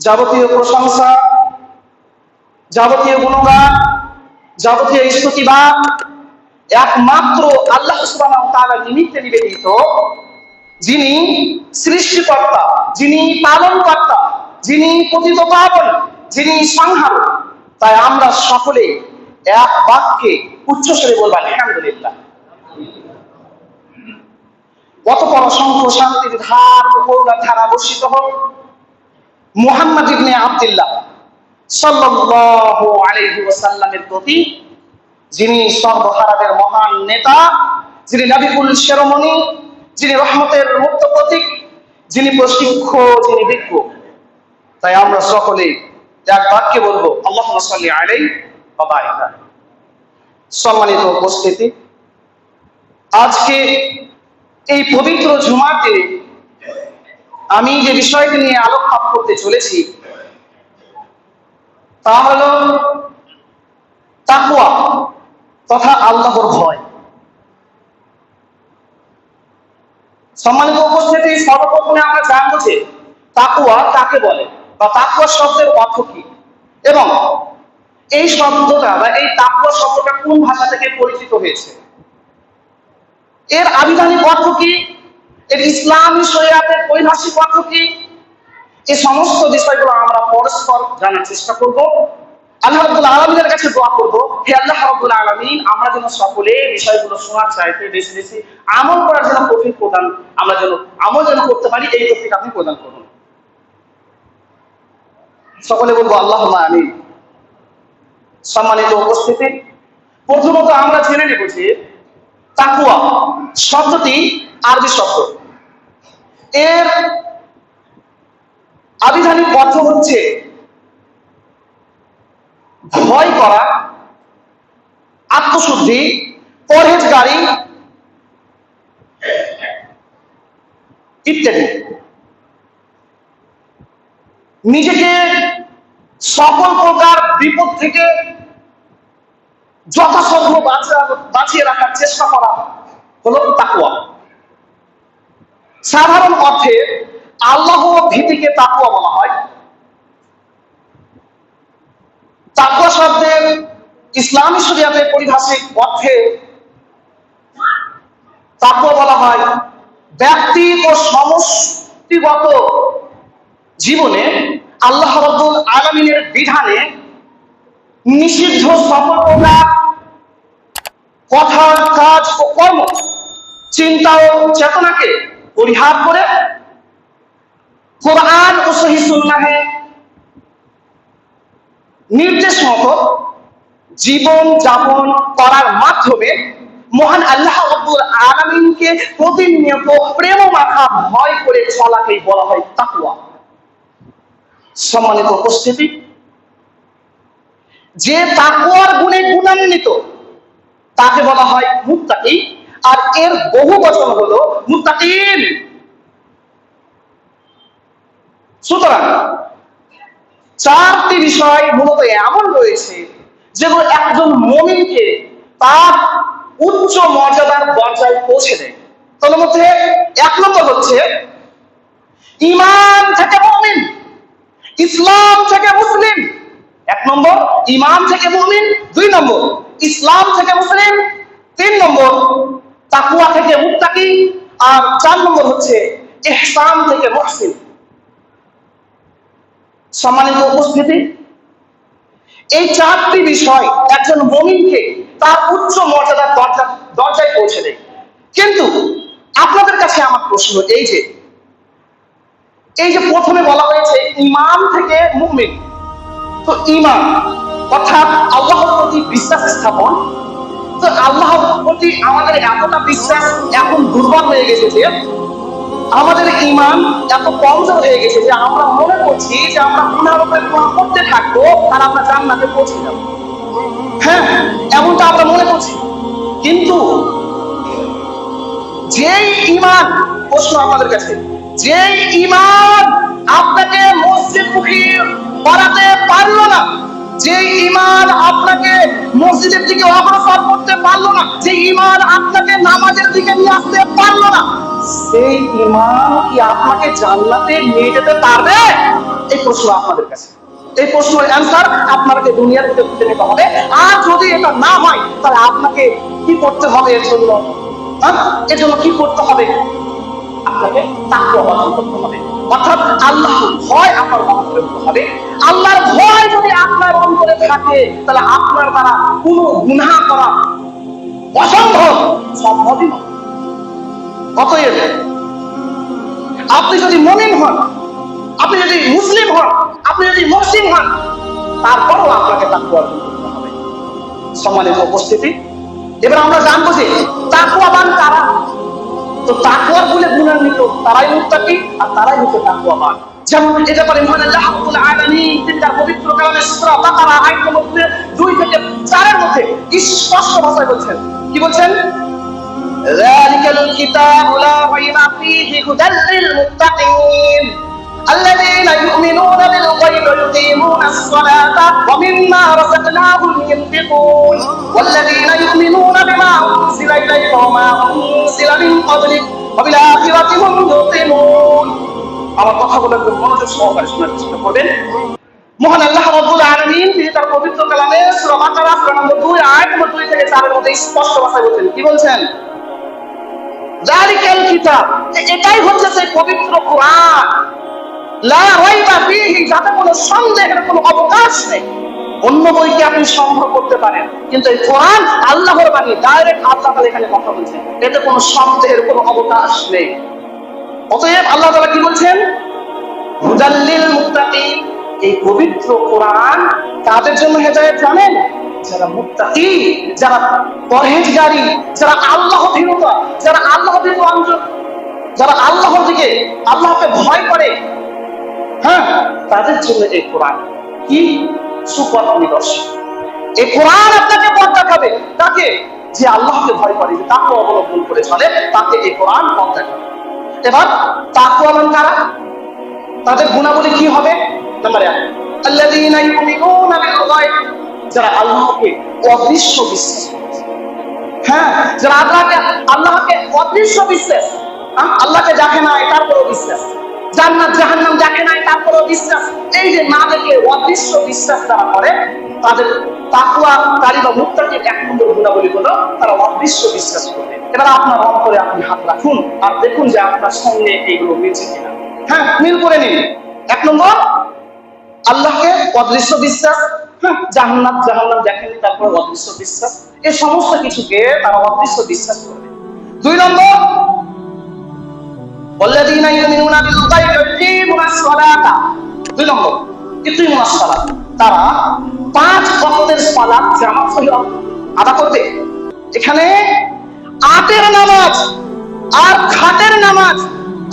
যাবতীয় প্রশংসা, যাবতীয় গুণগান, যাবতীয় স্তুতিবাদ একমাত্র আল্লাহ সুবহানাহু ওয়া তাআলা নিমিত্তে নিবেদিত, যিনি সৃষ্টিকর্তা, যিনি পালনকর্তা, যিনি পতিতপাবন, যিনি সংহারক। তাই আমরা সকলে এক বাক্যে উচ্চস্বরে বলব আলহামদুলিল্লাহ। অতঃপর অসংখ্য শান্তির ধার ও করুণার ধারা বর্ষিত হোক মুহাম্মদ ইবনে আব্দুল্লাহ সাল্লাল্লাহু আলাইহি ওয়াসাল্লামের প্রতি, যিনি সর্বহারাদের মহান নেতা, যিনি নবিকুল শিরোমণি, যিনি রহমতের মুক্ত প্রতীক, যিনি প্রশিক্ষ, যিনি বিজ্ঞ। তাই আমরা সকলে এক বাক্যে বলবো আল্লাহুম্মা সাল্লি আলাইহি ওয়া বারিক আলাইহি। সম্মানিত উপস্থিতি, আজকে এই পবিত্র জুমার দিনে আমি যে বিষয়টি নিয়ে আলোকপাত করতে চলেছি তা হলো তাকওয়া তথা আল্লাহর ভয়। সম্মানিত উপস্থিতি, সর্বপ্রথমে আমরা জানবো যে তাকওয়া কাকে বলে বা তাকওয়া শব্দের অর্থ কি, এবং এই শব্দটা বা এই তাকওয়া শব্দটা কোন ভাষা থেকে পরিচিত হয়েছে, এর আবিধানিক অর্থ কি, এর ইসলামী শরিয়াতের পরিভাষিক অর্থ কি, এই সমস্ত বিষয়গুলো আমরা পরস্পর জানার চেষ্টা করব। আল্লাহ রাব্বুল আলামিনের কাছে দোয়া করব, হে আল্লাহ রাব্বুল আলামিন, আমরা যেন সকলে বিষয়গুলো শোনার চাইতে বেশি বেশি আমল করার জন্য তৌফিক প্রদান, আমরা যেন আমল যেন করতে পারি, এই তৌফিক আপনি প্রদান করুন। সকলে বলবো আল্লাহুম্মা আমিন। সম্মানিত উপস্থিতি, প্রথমত আমরা জেনে নেব যে তাকওয়া শব্দটি আরবি শব্দ। এর আবিধানিক অর্থ হচ্ছে ভয় করা, আত্মশুদ্ধি, পরহেজগারি ইত্যাদি। নিজেকে সকল প্রকার বিপদ থেকে যথাসম্ভব বাঁচিয়ে রাখার চেষ্টা করা হলো তাকওয়া। সাধারণ অর্থে আল্লাহ ভীতিকে তাকওয়া বলা হয়। তাকওয়া শব্দের ইসলামী শরিয়াতের পরিভাষিক অর্থে তাকওয়া বলা হয় ব্যক্তি ও সমষ্টিগত জীবনে আল্লাহ রাব্বুল আলামিনের বিধানে নিষিদ্ধ সকল প্রকার কথা, কাজ ও কর্ম, চিন্তা ও চেতনাকে পরিহার করে কোরআন ও সহিহ সুন্নাহে নির্দেশ মতো জীবন যাপন করার মাধ্যমে মহান আল্লাহ রাব্বুল আলামিনকে প্রতিনিয়ত প্রেম মাখা ভয় করে চলাকেই বলা হয় তাকওয়া। সম্মানিত উপস্থিতি, যে তাকওয়ার গুণে গুণান্বিত তাকে বলা হয় মুত্তাকি, আর এর বহু বচন হলো মুত্তাকিন। সুতরাং চারটি বিষয় মূলত এমন রয়েছে যেগুলো একজন মুমিনকে তার উচ্চ মর্যাদার দরজায় পৌঁছে দেয়। তার মধ্যে এক নম্বর হচ্ছে ঈমান থেকে মুমিন, ইসলাম থেকে মুসলিম। এক নম্বর ঈমান থেকে মুমিন, দুই নম্বর ইসলাম থেকে মুসলিম, তিন নম্বর তাকওয়া থেকে মুত্তাকি, আর চার নম্বর হচ্ছে ইহসান থেকে মুহসিন। সম্মানিত উপস্থিতি, এই চারটি বিষয় একজন মুমিনকে তার উচ্চ মর্যাদার দরজায় পৌঁছে দেয়। কিন্তু আপনাদের কাছে আমার প্রশ্ন এই যে প্রথমে বলা হয়েছে ঈমান থেকে মুমিন, তো ঈমান অর্থাৎ আল্লাহর প্রতি বিশ্বাস স্থাপন। তো আল্লাহর প্রতি আমাদের এতটা বিশ্বাস এখন দুর্বল হয়ে গেছে যে আমাদের ঈমান এত কমজোর হয়ে গেছে যে আমরা মনে করছি যে আমরা গুনাহের উপরে গুনাহ করতে থাকবো আর আমরা জান্নাতে পৌঁছে যাব। হ্যাঁ, এমনটা আমরা মনে করছি। কিন্তু যেই ঈমান, প্রশ্ন আমাদের কাছে, যেই ঈমান আপনাকে মসজিদমুখী করাতে পারলো না, যে ঈমান আপনাকে মসজিদের দিকে অগ্রসর করতে পারলো না, যে ঈমান আপনাকে নামাজের দিকে নিয়ে আসতে পারলো না, সেই ঈমান কি আপনাকে জান্নাতে নিয়ে যেতে পারবে? এই প্রশ্ন আপনাদের কাছে। এই প্রশ্নের অ্যান্সার আপনাকে দুনিয়ার ভিতরে খুঁজে নিতে হবে। আর যদি এটা না হয় তাহলে আপনাকে কি করতে হবে এর জন্য? এর জন্য কি করতে হবে? আপনাকে তাকওয়া অর্জন করতে হবে, অর্থাৎ আল্লাহর ভয় আপনার অন্তরে হতে হবে। আল্লাহর ভয় যদি আপনার অন্তরে থাকে তাহলে আপনার দ্বারা কোনো গুনাহ করা অসম্ভব, সম্ভবই নয়। অতএব আপনি যদি মুমিন হন, আপনি যদি মুসলিম হন, আপনি যদি মুহসিন হন, তারপরও আপনাকে তাকওয়া অর্জন করতে হবে। সম্মানিত উপস্থিতি, এবার আমরা জানবো যে তাকওয়াবান কারা। তো তাকওয়ার বলে গুণান্বিত তারাই মুত্তাকি, আর তারাই হচ্ছে তাকওয়াবান। যেমন এটা পারে মহান আল্লাহ রাব্বুল আলামিন তিনি তার পবিত্র কালামে সূরা বাকারা আয়াত নম্বর 2 থেকে 4 এর মধ্যে স্পষ্ট ভাষায় বলছেন, কি বলছেন? যালিকাল কিতাবু লা রাইবা ফীহি হুদাল লিল মুত্তাকিন الذين يؤمنون بالغيب ويقيمون الصلاة ومما رزقناهم ينفقون والذين يؤمنون بما أنزل إليك وما أنزل من قبلك وبالآخرة هم يوقنون। আমার কথাগুলো একটু মনোযোগ সহকারে শোনার চেষ্টা করবেন। মহান আল্লাহ রাব্বুল আলামিন তিনি তার পবিত্র কালামে সূরা বাকারা সূরা নম্বর 2 আয়াত নম্বর 2 থেকে 4 এর মধ্যে স্পষ্ট ভাষায় বলছেন, কি বলছেন? যালিকাল কিতাব, এটাই হচ্ছে সেই পবিত্র কোরআন, লা রাইবা ফীহি, যাতে কোনো সন্দেহের কোনো অবকাশ নেই। অন্য বইকে আপনি সংগ্রহ করতে পারেন, কিন্তু এই কোরআন আল্লাহর বাণী, ডাইরেক্ট আল্লাহ তাআলা এখানে কথা বলছেন, এতে কোনো সন্দেহের কোনো অবকাশ নেই। অতএব আল্লাহ তাআলা কি বলছেন? হুদাল লিল মুত্তাকিন, এই পবিত্র কোরআন কাদের জন্য হেদায়েত জানেন? যারা মুত্তাকি, যারা পরহেজগারী, যারা আল্লাহ ভীরুতা, যারা আল্লাহ ভীরু অন্তর, যারা আল্লাহর দিকে, আল্লাহকে ভয় করে, হ্যাঁ, তাদের জন্য এই কোরআন কি সুপথ নিদর্শন। এই কোরআন আপনাকে পথ দেখাবে, তাকে যে আল্লাহকে ভয় করে, যে তাকওয়া অবলম্বন করে চলে, তাকে এই কোরআন পথ দেখাবে। এবার তাকওয়াবান কারা, তাদের গুণাবলী কি হবে? নাম্বার 1, আল্লাযীনা ইউমিনুনা বিল গায়ব, যারা আল্লাহকে অদৃশ্য বিশ্বাস করে। হ্যাঁ, যারা আল্লাহকে অদৃশ্য বিশ্বাস, আল্লাহকে দেখে না তারপরেও বিশ্বাস, জান্নাত জাহান্নাম দেখে নাই তারপরেও বিশ্বাস, এই যে না দেখে অদৃশ্য বিশ্বাস তারা করে, তাদের তাকওয়াকারী বা মুত্তাকির 1 নম্বর গুণাবলী হলো তারা অদৃশ্য বিশ্বাস করবে। এবার আপনার অন্তরে আপনি হাত রাখুন আর দেখুন যে আপনার সঙ্গে এইগুলো মিলছে কিনা। হ্যাঁ, মিল করে নিন। 1 নম্বর আল্লাহকে অদৃশ্য বিশ্বাস, হ্যাঁ, জান্নাত জাহান্নাম দেখেনি তারপর অদৃশ্য বিশ্বাস, এই সমস্ত কিছুকে তারা অদৃশ্য বিশ্বাস করবে। 2 নম্বর ওয়াল্লাযীনা ইউমিনুনা বিল গায়বি ওয়ায়ুকিমুনাস সালাতা, 2 নম্বর ইকিমুনাস সালাত, তারা 5 ওয়াক্তের সালাত জামাত সহিত আদা করবে। এখানে 8 এর নামাজ আর খাটের নামাজ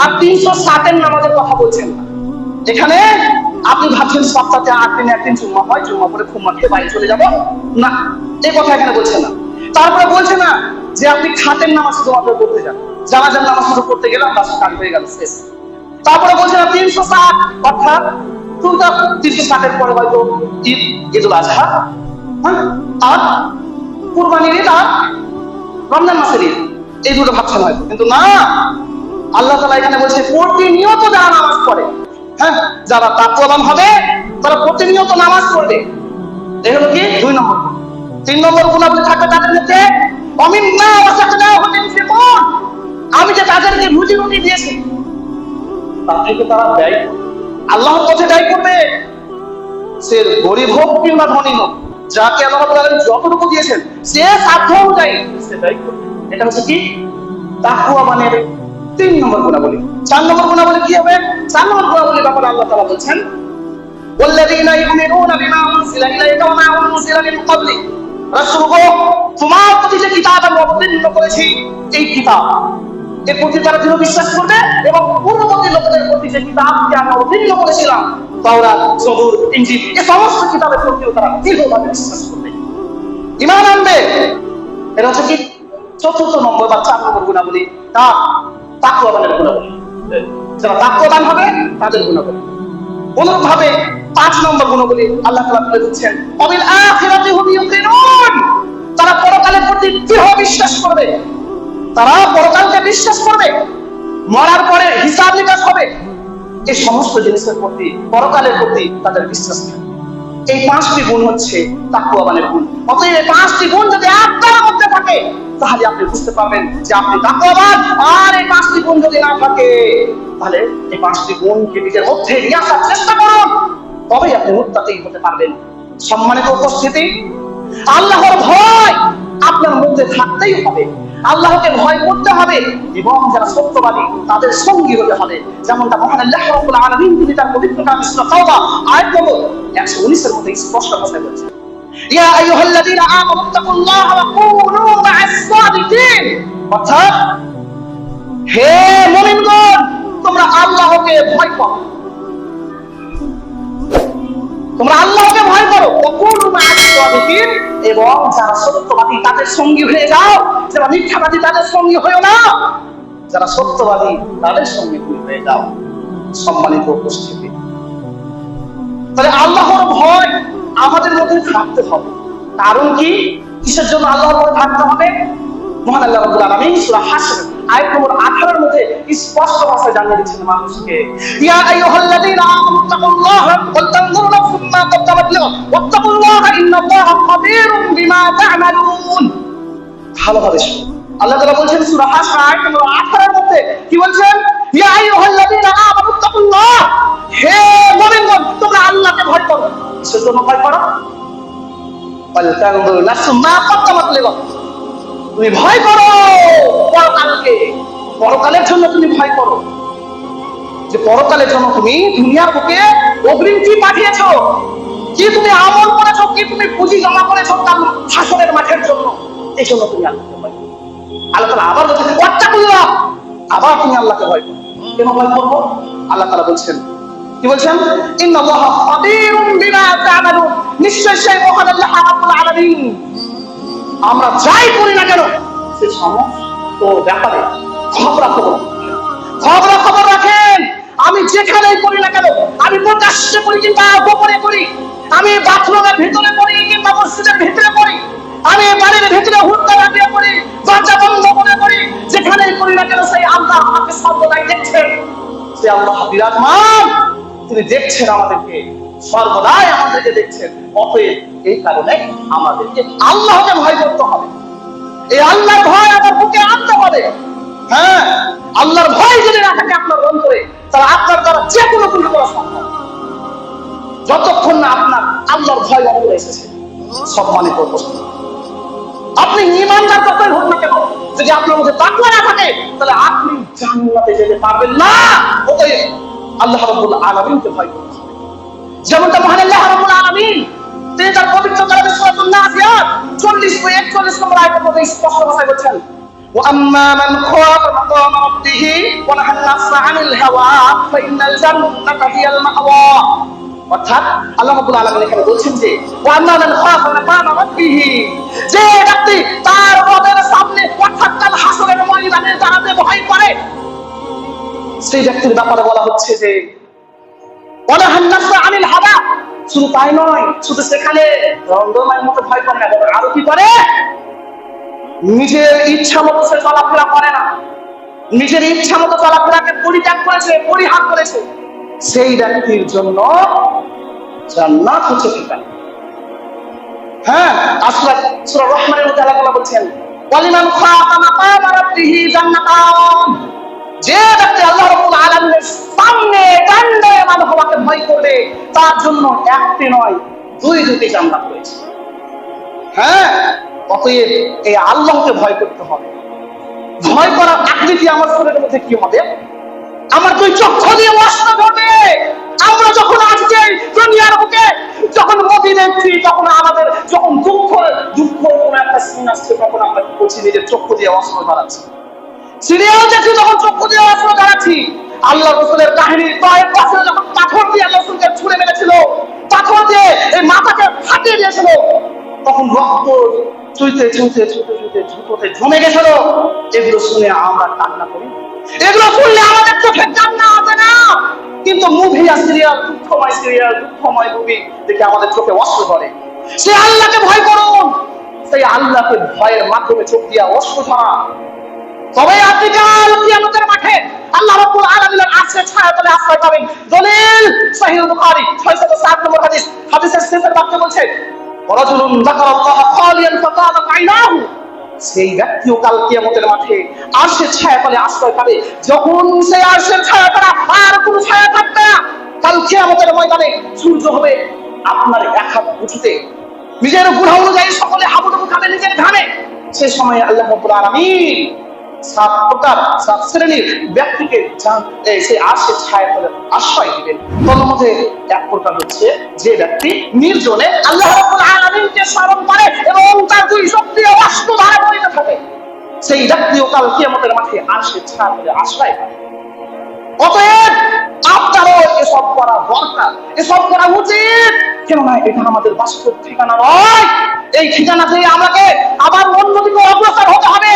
আর 360 এর নামাজের কথা বলছেন না। এখানে আপনি ভাবছেন সপ্তাহে 8 দিন 1 দিন জুম্মা হয়, জুম্মা পরে ঘুমা খেয়ে বাড়ি চলে যাব, না, এই কথা এখানে বলছেন না। তারপরে বলছে না যে আপনি খাটের নামাজ শুধু মাত্র করতে যান, জানাজার নামাজ শুধু করতে গেলাম, বাস কাজ হয়ে গেল, শেষ। তারপরে বলছে না 360, অর্থাৎ 360 এর পরে হয়তো ঈদুল আজহা, হ্যাঁ, আর কুরবানির ঈদ আর রমজান মাসের ঈদ, এই দুটো ভাবছেন হয়তো, কিন্তু না, আল্লাহ তাআলা এখানে বলছে প্রতিনিয়ত যারা নামাজ পড়ে, হ্যাঁ, যারা তাকওয়াবান হবে তারা প্রতিনিয়ত নামাজ পড়বে। এই হলো কি 2 নম্বর। 3 নম্বর গুণাবলী থাকবে তাদের মধ্যে, অমিম্মা রাযাকনাহুম ইউনফিকুন, আমি যে তাদেরকে রুজি রুটি দিয়েছি তার থেকে তারা ব্যয় করবে, আল্লাহর পথে ব্যয় করবে। সে গরিব হোক কিংবা ধনী হোক, যাকে আল্লাহ রাব্বুল আলামিন যতটুকু দিয়েছেন সে সাধ্য অনুযায়ী সে ব্যয় করবে। এটা হচ্ছে কি তাকওয়াবানের 3 নম্বর গুণাবলী। 4 নম্বর গুণাবলী কি হবে? 4 নম্বর গুণাবলীর ব্যাপারে আল্লাহ তাআলা বলছেন, ওয়াল্লাযীনা ইউমিনুনা বিমা উনজিলা ইলাইকা ওয়া মা উনজিলা মিন ক্বাবলিক, রাসূল গো, তোমার প্রতি যে কিতাব আমি অবতীর্ণ করেছি, এই কিতাব এর প্রতি তারা দৃঢ় বিশ্বাস করবে, এবং পূর্ববর্তী লোকদের প্রতি যে কিতাবকে আমি অবতীর্ণ করেছিলাম, তাওরাত, জবুর, ইনজিল, এই সমস্ত কিতাবের প্রতিও তারা দৃঢ়ভাবে বিশ্বাস করবে, ঈমান আনবে। এটা হচ্ছে কি 4র্থ নম্বর বা 4 নম্বর গুণাবলী, তাকওয়াবানের গুণাবলী। যারা তাকওয়াবান হবে তাদের গুণাবলী। অনুরূপভাবে 5 নম্বর গুণগুলি আল্লাহ তাআলা বলে দিচ্ছেন, ওয়াবিল আখিরাতি হুম ইউকিনুন, তারা পরকালের প্রতি দৃঢ় বিশ্বাস করবে। তারা পরকালকে বিশ্বাস করবে, মরার পরে হিসাব নিকাশ হবে, এই সমস্ত জিনিসের প্রতি, পরকালের প্রতি তাদের বিশ্বাস থাকবে। এই 5টি গুণ হচ্ছে তাকওয়াবানের গুণ। অতএব এই 5টি গুণ যদি আপনার মধ্যে থাকে তাহলে আপনি বুঝতে পারবেন যে আপনি তাকওয়াবান। আর এই 5টি গুণ যদি না থাকে তাহলে এই 5টি গুণকে নিজের মধ্যে নিয়ে আসার চেষ্টা করুন, তবেই আপনি মুত্তাকী হতে পারবেন। সম্মানিত উপস্থিতি, আল্লাহর ভয় আপনার মধ্যে থাকতেই হবে, আল্লাহকে ভয় করতে হবে, এবং যারা সত্যবাদী তাদের সঙ্গী হতে হবে। যেমনটা মহান আল্লাহ রাব্বুল আলামিন তিনি তার পবিত্র কালাম সূরা তাওবা আয়াত নম্বর 119 এর মধ্যে স্পষ্ট ভাষায় বলেছেন, ইয়া আইয়ুহাল্লাযীনা আমানু তাকুল্লাহা ওয়া কুনু মা'আস সাদিকিন, অর্থাৎ হে মুমিনগণ, তোমরা আল্লাহকে ভয় করো, তোমরা আল্লাহকে ভয় করো, ওয়াকুনু মা'আস সাদিকিন, এবং যারা সত্যবাদী তাদের সঙ্গী হয়ে যাও। যারা মিথ্যাবাদী তাদের সঙ্গী হয়ো না, যারা সত্যবাদী তাদের সঙ্গী হয়ে যাও। সম্মানিত উপস্থিতি, তাহলে আল্লাহর ভয় আমাদের মধ্যে থাকতে হবে। কারণ কি, কিসের জন্য আল্লাহর ভয় থাকতে হবে? মহান আল্লাহ রাব্বুল আলামিন সূরা হাশর আয়াত নম্বর 18 এর মধ্যে স্পষ্ট ভাষায় জানিয়ে দিচ্ছেন মানুষকে, ইয়া আইয়ুহাল্লাযীনা আমানু তাকুল্লাহা ওয়া তানজুর নাফসুম মা কাদ্দামাত লিগাদ ওয়াত্তাকুল্লাহা ইন্নাল্লাহা খাবীরুম বিমা তা'মালুন। ভালোভাবে শুনুন, আল্লাহ তাআলা বলছেন সূরা হাশর আয়াত নম্বর 18 এর মধ্যে কি বলছেন, ইয়া আইয়ুহাল্লাযীনা আমানু তাকুল্লাহ, হে মুমিনগণ, তোমরা আল্লাহকে ভয় করো। কিসের জন্য ভয় করো? ওয়াল তানজুর নাফসুম মা কাদ্দামাত লিগাদ, তুমি ভয় করো পরকালকে, পরকালের জন্য তুমি ভয় করো, যে পরকালের জন্য তুমি দুনিয়ার বুকে অগ্রিম কি পাঠিয়েছো, কি তুমি আমল করেছো, কি তুমি পুঁজি জমা করেছো তার হাসরের মাঠের জন্য, এই জন্য তুমি আল্লাহকে ভয় করো। আল্লাহ তাআলা আবার বলছেন ওয়াত্তাকুল্লাহ, আবার তুমি আল্লাহকে ভয় করো। কেন ভয় করবো? আল্লাহ তাআলা বলছেন, কি বলছেন, ইন্নাল্লাহা খাবীরুম বিমা তা'মালুন, নিশ্চয়ই সেই মহান আল্লাহ রাব্বুল আলামিন আমরা যাই করি না কেন সে সমস্ত ব্যাপারে খবর রাখেন। আমি যেখানেই করি না কেন, আমি প্রকাশ্যে করি কিংবা গোপনে করি, আমি বাথরুমের ভিতরে করি কিংবা মসজিদের ভিতরে করি, আমি বাড়ির ভিতরে হুড়কা লাগিয়ে করি, দরজা বন্ধ করে করি, যেখানেই করি না কেন সেই আল্লাহ আমাকে সর্বদাই দেখছেন। সে আল্লাহ বিরাজমান, তিনি দেখছেন আমাদেরকে, সর্বদাই আমাদেরকে দেখছেন। অতএব এই কারণে আমাদেরকে আল্লাহকে ভয় করতে হবে, এই আল্লাহর ভয় আমার বুকে আনতে হবে। হ্যাঁ, আল্লাহর ভয় যদি না থাকে আপনার অন্তরে, তাহলে আপনার দ্বারা যে কোনো ভুল করা সম্ভব, যতক্ষণ না আপনার আল্লাহর ভয় অন্তরে এসেছে। সম্মানিত উপস্থিতি, আপনি ঈমানদার যতই হোক না কেন, যদি আপনার মধ্যে তাকওয়া না থাকে তাহলে আপনি জান্নাতে যেতে পারবেন না। অতএব আল্লাহ রাব্বুল আলামিনকে ভয় করতে হবে। যেমনটা মহান আল্লাহ রাব্বুল আলামিন তিনি তার পবিত্র কালামে সূরাতুন নাজিয়াত 40 ও 41 নম্বর আয়াতের মধ্যে স্পষ্ট ভাষায় বলেছেন, ওয়া আম্মা মান খাফা মাকামা রাব্বিহি ওয়া নাহান নাফসা আনিল হাওয়া ফাইনাল জান্নাতা হিয়াল মাওয়া। অর্থাৎ আল্লাহ রাব্বুল আলামিন এখানে বলছেন যে ওয়া আম্মা মান খাফা মাকামা রাব্বিহি, যে ব্যক্তি তার রবের সামনে অর্থাৎ কাল হাসরের ময়দানে দাঁড়াতে ভয় করে, সেই ব্যক্তির ব্যাপারে বলা হচ্ছে যে ওয়া নাহান নাফসা আনিল হাওয়া, শুধু তাই নয়, শুধু সেখানে দ্বন্দ্বময়ের মতো ভয় করে না, আরো কি করে, নিজের ইচ্ছা মতো সে চলাফেরা করে না, নিজের ইচ্ছা মতো চলাফেরাকে পরিত্যাগ করেছে, পরিহার করেছে, সেই ব্যক্তির জন্য জান্নাত হচ্ছে ঠিকানা। হ্যাঁ, সূরা রহমানের মধ্যে আল্লাহ তাআলা বলছেন, ওয়ালিমান খাফা মাকামা রাব্বিহি জান্নাতান, যে ব্যক্তি আল্লাহ রাব্বুল আলামিনের সামনে দণ্ডায়মান হওয়াকে ভয় করবে তার জন্য একটি নয় দুটি জান্নাত রয়েছে। হ্যাঁ, অতএব এই আল্লাহকে ভয় করতে হবে। ভয় করার আকৃতি আমার শরীরের মধ্যে কি হবে? আমার দুই চক্ষু দিয়ে অস্ত্র ধরবে। আমরা যখন আজকে দুনিয়ার বুকে যখন মোদি দেখছি, তখন আমাদের যখন দুঃখ কোনো একটা সিন আসছে, তখন আমরা কি করছি, নিজের চক্ষু দিয়ে অস্ত্র ধরাচ্ছি। সিরিয়াল দেখছি তখন চক্ষু দিয়ে অস্ত্র ধরাচ্ছি। আল্লাহ রাসূলের কাহিনী, তায়েফ পাথরে যখন পাথর দিয়ে আল্লাহ রাসূলকে ছুঁড়ে মেরেছিল, পাথর দিয়ে এই মাথাকে ফাটিয়ে দিয়েছিল, তখন রক্ত চুইতে জমে গেছিল। এগুলো শুনে আমরা কান্না করি, এগুলো শুনলে আমাদের চোখে কান্না আসে না? কিন্তু মুভি আর সিরিয়াল, দুঃখময় সিরিয়াল, দুঃখময় মুভি দেখে আমাদের চোখে অশ্রু ধরে। সেই আল্লাহকে ভয় করুন, সেই আল্লাহকে ভয়ের মাধ্যমে চোখ দিয়া অশ্রু ঝরা। তবে আপনি কাল কিয়ামতের মাঠে আল্লাহ রাব্বুল আলামিনের আরশের ছায়াতলে আশ্রয় পাবেন। দলিল সহিহ বুখারী 607 নম্বর হাদিস। হাদিসের শেষের বাক্য বলছে, রাজুলুন যাকারাল্লাহ খালিয়ান ফাতাআত আইনাহু। সেই ব্যক্তিও কাল কিয়ামতের মাঠে আরশের ছায়াতলে আশ্রয় পাবে, যখন সেই আরশের ছায়া ছাড়া আর কোনো ছায়া থাকবে না। কাল কিয়ামতের ময়দানে সূর্য হবে আপনার এক হাত উঁচুতে, নিজের গুনাহ অনুযায়ী সকলে হাবুডুবু খাবে নিজের ঘামে। সে সময় আল্লাহ রাব্বুল আলামিন 7 শ্রেণীর ব্যক্তিকে সেই আরশের ছায়াতলে আশ্রয় দিবেন। তার মধ্যে এক প্রকার হচ্ছে যে ব্যক্তি নির্জনে আল্লাহ রাব্বুল আলামিনকে স্মরণ করে এবং তার দুই শক্তি অস্ত্র ধারে পরিণত থাকে, সেই ব্যক্তিও কাল কিয়ামতের মাঠে আরশের ছায়াতলে আশ্রয় পাবে। অতএব আপনারও এসব করা দরকার, এসব করা উচিত। কেননা এটা আমাদের বাস্তব ঠিকানা নয়। এই ঠিকানা থেকে আমাকে আবার অন্যদিকে অগ্রসর হতে হবে,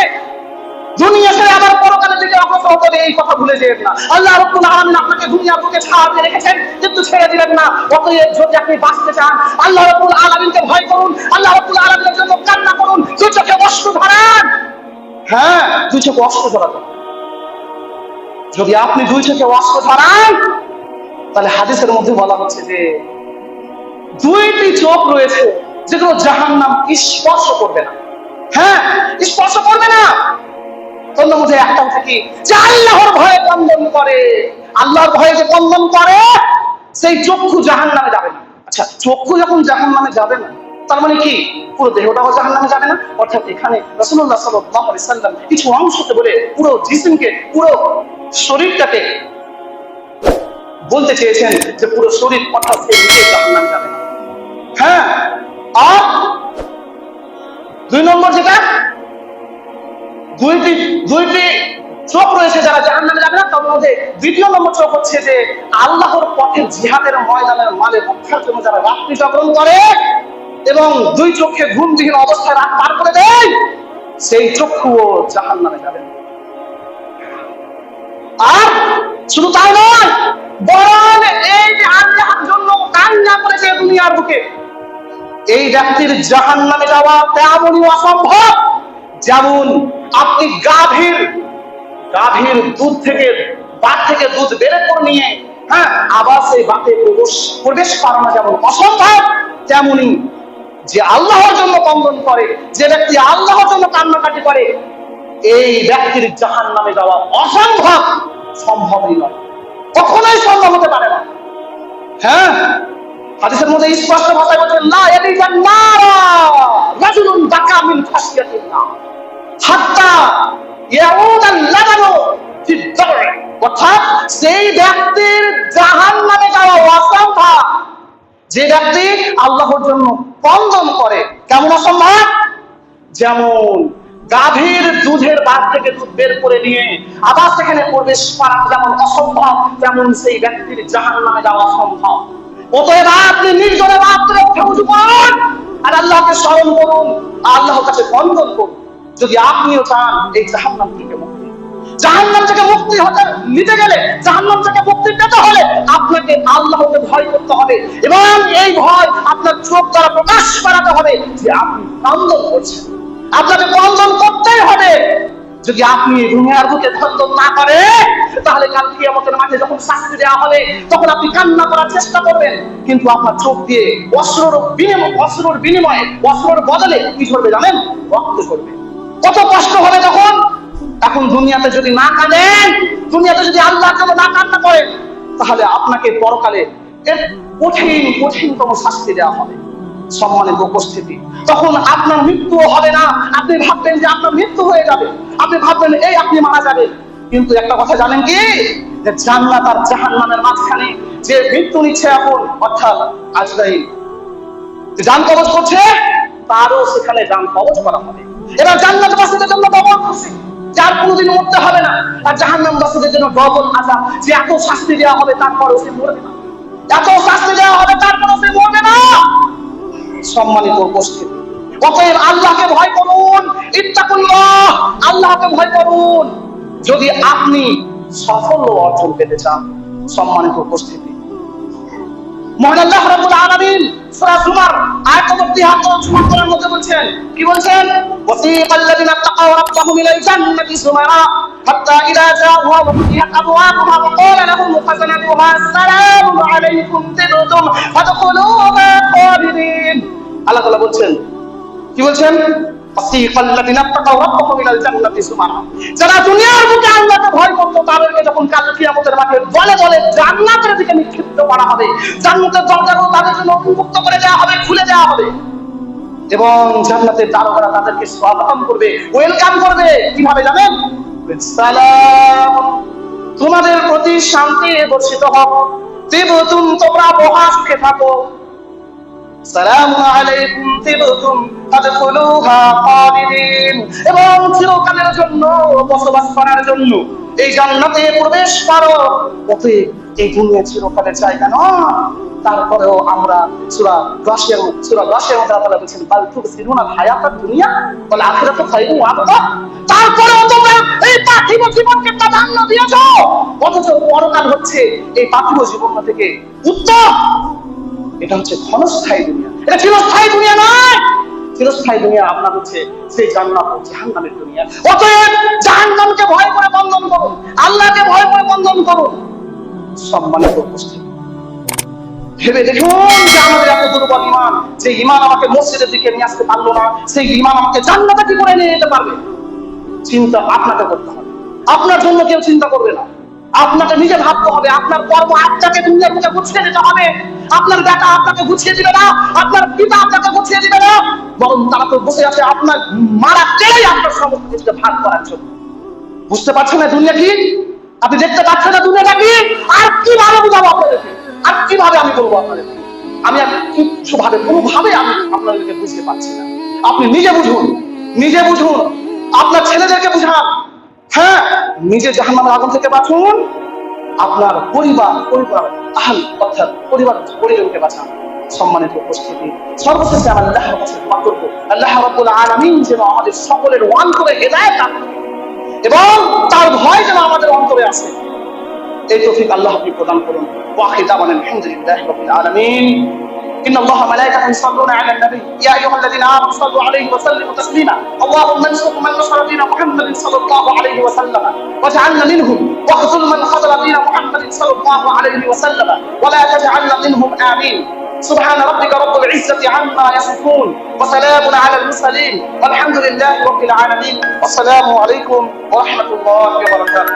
দুনিয়া ছেড়ে আবার পরকালের দিকে অগ্রসর হতে হবে। এই কথা ভুলে যেন না। আল্লাহ রাব্বুল আলামিন আপনাকে দুনিয়ার বুকে ছাড়তে রেখেছেন, কিন্তু ছেড়ে দিবেন না। অতএব যদি আপনি বাঁচতে চান, আল্লাহ রাব্বুল আলামিনকে ভয় করুন, আল্লাহ রাব্বুল আলামিনের জন্য কান্না করুন, দুই চোখে অশ্রু ঝরান। হ্যাঁ, দুই চোখে অশ্রু ঝরাবেন। যদি আপনি দুই চোখে অশ্রু ঝরান, তাহলে হাদিসের মধ্যে বলা হচ্ছে যে দুইটি চোখ রয়েছে যেগুলো জাহান্নাম স্পর্শ করবে না। হ্যাঁ, স্পর্শ করবে না। তোর মধ্যে একটা হচ্ছে কি, যে আল্লাহর ভয়ে কন্দন করে, আল্লাহর ভয়ে যে কন্দন করে সেই চক্ষু জাহান্নামে যাবে না। আচ্ছা, চক্ষু যখন জাহান্নামে যাবে না, তার মানে কি পুরো দেহটাও জাহান্নামে যাবে না? অর্থাৎ এখানে রাসূলুল্লাহ সাল্লাল্লাহু আলাইহি সাল্লাম কিছু অংশকে বলে পুরো জিসিমকে, পুরো শরীরটাকে বলতে চেয়েছেন যে পুরো শরীর অর্থাৎ সেই নিজে জাহান্নামে যাবে না। হ্যাঁ, আর 2 নম্বর যেটা, দুইটি চোখ রয়েছে যারা জাহান্নামে যাবে না। তার মধ্যে 2 নম্বর চোখ হচ্ছে যে আল্লাহর পথে জিহাদের ময়দানের মাঝে রক্ষার জন্য যারা রাত্রি জাগরণ করে এবং 2 চোখে ঘুমবিহীন অবস্থায় রাত পার করে দেয়, সেই চক্ষুও জাহান্নামে যাবে। আর শুধু তাই নয়, বরং এই যে আল্লাহর জন্য কান্না করেছে দুনিয়ার বুকে, এই ব্যক্তির জাহান্নামে যাওয়া তেমনই অসম্ভব যেমন আপনি গাভীর দুধ থেকে, বাত থেকে দুধ বের করে নিয়ে আবার সেই বাতে প্রবেশ করানো যেমন অসম্ভব, তেমনি যে আল্লাহর জন্য কন্দন করে, যে ব্যক্তি আল্লাহর জন্য কান্নাকাটি করে, এই ব্যক্তির জাহান্নামে যাওয়া অসম্ভব, সম্ভবই নয়, কখনোই সম্ভব হতে পারে না। হ্যাঁ, হাদিসের মধ্যে স্পষ্ট ভাষায় বলছেন, লা ইয়ালিজান নারা রাজুলুন বাকা মিন খাশিয়াতিল্লাহ হাত্তা ইয়াউদাল লাবানু ফিদ দার। অর্থাৎ সেই ব্যক্তির জাহান্নামে যাওয়া অসম্ভব যে ব্যক্তি আল্লাহর জন্য কন্দন করে। কেমন অসম্ভব? যেমন গাভীর দুধের বাত থেকে দুধ বের করে নিয়ে আবার সেখানে প্রবেশ করা যেমন অসম্ভব, তেমন সেই ব্যক্তির জাহান্নামে যাওয়া অসম্ভব। অতএব আপনি নির্জনে রাত্রে উঠে উজু করুন আর আল্লাহকে স্মরণ করুন, আল্লাহর কাছে কন্দন করুন, যদি আপনিও চান এই জাহান্নাম থেকে মুক্তি। জাহান্নাম থেকে মুক্তি হতে নিতে গেলে, জাহান্নাম থেকে মুক্তি পেতে হলে আপনাকে আল্লাহকে ভয় করতে হবে এবং এই ভয় আপনার চোখ দ্বারা প্রকাশ করাতে হবে যে আপনি কন্দন করছেন। আপনাকে কন্দন করতেই হবে। যদি আপনি দুনিয়ার বুকে কন্দন না করে, তাহলে কাল কিয়ামতের মাঠে যখন শাস্তি দেওয়া হবে তখন আপনি কান্না করার চেষ্টা করবেন, কিন্তু আপনার চোখ দিয়ে অশ্রুর বিনিময়ে, অশ্রুর বদলে কি ঝরবে জানেন? রক্ত ঝরবে। কত কষ্ট হবে তখন। এখন দুনিয়াতে যদি না কাঁদেন, দুনিয়াতে যদি আল্লাহর জন্য না কান্না করেন, তাহলে আপনাকে পরকালে এর কঠিনতম শাস্তি দেওয়া হবে। সম্মানিত উপস্থিতি, তখন আপনার মৃত্যু হবে না। আপনি ভাববেন যে আপনার মৃত্যু হয়ে যাবে, আপনি ভাববেন এই আপনি মারা যাবেন, কিন্তু একটা কথা জানেন কি, যে জান্নাত আর জাহান্নামের মাঝখানে যে মৃত্যু নিচ্ছে এখন, অর্থাৎ আজরাইল যে জান কবজ করছে, তারও সেখানে জান কবজ করা হবে। এবার জান্নাতবাসীদের জন্য ডবল খুশি, যার কোনোদিন মরতে হবে না, আর জাহান্নামবাসীদের জন্য ডবল আযাব, যে এত শাস্তি দেওয়া হবে তারপরেও সে মরবে না, এত শাস্তি দেওয়া হবে তারপরেও সে মরবে না। সম্মানিত উপস্থিতি, অতএব আল্লাহকে ভয় করুন, ইত্তাকুল্লাহ, আল্লাহকে ভয় করুন। যদি আপনি সাফল্য অর্জন পেতে চান, সম্মানিত উপস্থিতি, মহান আল্লাহ রাব্বুল আলামিন সূরা জুমার আয়াত নম্বর 73 এর মধ্যে বলছেন, কি বলছেন? ওয়াসিকাল লাযিনা তাকাউ রাব্বাহুম ইলাল জান্নাতি যুমারা হাত্তা ইযা জাআউহা ওয়া ফুতিহাত আবওয়াবুহা ওয়া ক্বালা লাহুম খাযানাতুহা আসসালামু আলাইকুম তিবতুম ফাদখুলুহা খালিদিন। আল্লাহ তাআলা বলছেন, কি বলছেন? যারা দুনিয়ার বুকে আল্লাহকে ভয় করতো, তাদেরকে যখন কাল কিয়ামতের মাঠে দলে দলে জান্নাতের দিকে নিক্ষিপ্ত করা হবে, জান্নাতের দরজাগুলো তাদের জন্য উন্মুক্ত করে দেওয়া হবে, খুলে দেওয়া হবে, এবং জান্নাতের দারোগারা তাদেরকে স্বাগতম করবে, ওয়েলকাম করবে। কিভাবে জানেন? সালাম, তোমাদের প্রতি শান্তি বর্ষিত হোক, তিবতুম, তোমরা মহা সুখে থাকো, সালামু আলাইকুম তিবতুম ফাদখুলুহা খালিদিন, এবং চিরকালের জন্য বসবাস করার জন্য এই জান্নাতে প্রবেশ করো। অতএব এই দুনিয়া চিরকালের জায়গা নয়। তারপরেও আমরা সূরা 10 মধ্যে আল্লাহ তাআলা বলেছেন, বাল তুসিরুনাল হায়াতাদ দুনিয়া ওয়াল আখিরাতু খায়রুন ওয়া আবকা। তারপরেও তোমরা এই পার্থিব জীবনকে প্রাধান্য দিয়েছো, অথচ পরকাল হচ্ছে এই পার্থিব জীবন থেকে উত্তম। এটা হচ্ছে ক্ষণস্থায়ী দুনিয়া, এটা চিরস্থায়ী দুনিয়া নয়। চিরস্থায়ী দুনিয়া আপনার হচ্ছে সেই জান্নাত ও জাহান্নামের দুনিয়া। অতএব জাহান্নামকে ভয় করে বন্ধন করুন, আল্লাহকে ভয় করে বন্ধন করুন। সম্মানিত উপস্থিতি, ভেবে দেখুন যে আমাদের এত দুর্বল ঈমান, যে ঈমান আমাকে মসজিদের দিকে নিয়ে আসতে পারলো না, সেই ঈমান আমাকে জান্নাতে কি করে নিয়ে যেতে পারবে? চিন্তা আপনাকে করতে হবে, আপনার জন্য কেউ চিন্তা করবে না। আপনাকে নিজে ভাবতে হবে, আপনার কর্ম আপনাকে দুনিয়ার বুকে গুছিয়ে দিতে হবে। আপনার বেটা আপনাকে গুছিয়ে দিবে না, আপনার পিতা আপনাকে গুছিয়ে দিবে না, বরং তারা তো বসে আছে আপনার মারা কেড়েই আপনার সমস্ত কিছুকে ভাগ করার জন্য। বুঝতে পারছেন না দুনিয়া কি? আপনি দেখতে পাচ্ছেন না দুনিয়াটা কি? আর কিভাবে বুঝাবো আপনাদেরকে? আর কিভাবে আমি বলবো আপনাদেরকে? আমি আর কিচ্ছু ভাবে কোনোভাবে আমি আপনাদেরকে বুঝতে পারছি না। আপনি নিজে বুঝুন, নিজে বুঝুন, আপনার ছেলেদেরকে বুঝান। হ্যাঁ, নিজে জাহান্নামের আগুন থেকে বাঁচুন, আপনার অর্থাৎ পরিজনকে বাঁচান। সম্মানিত উপস্থিতি, সর্বশেষে আমরা আল্লাহর কাছে দোয়া করব, আল্লাহ রাব্বুল আলামিন যেন আমাদের সকলের অন্তরে হেদায়েত দান করেন এবং তার ভয় যেন আমাদের অন্তরে আসে। এই তৌফিক আল্লাহ আপনি প্রদান করুন। ওয়া আখিরু দাওয়ানা আলহামদুলিল্লাহি রাব্বিল আলামিন। إن الله وملائكته يصلون على النبي يا أيها الذين آمنوا صلوا عليه وسلموا تسليما اللهم انصر من نصر دين محمد صلى الله عليه وسلم واجعلنا منهم واخذل من خذل دين محمد صلى الله عليه وسلم ولا تجعلنا منهم آمين. سبحان ربك رب العزة عما يصفون وسلام على المرسلين والحمد لله رب العالمين والسلام عليكم ورحمة الله وبركاته.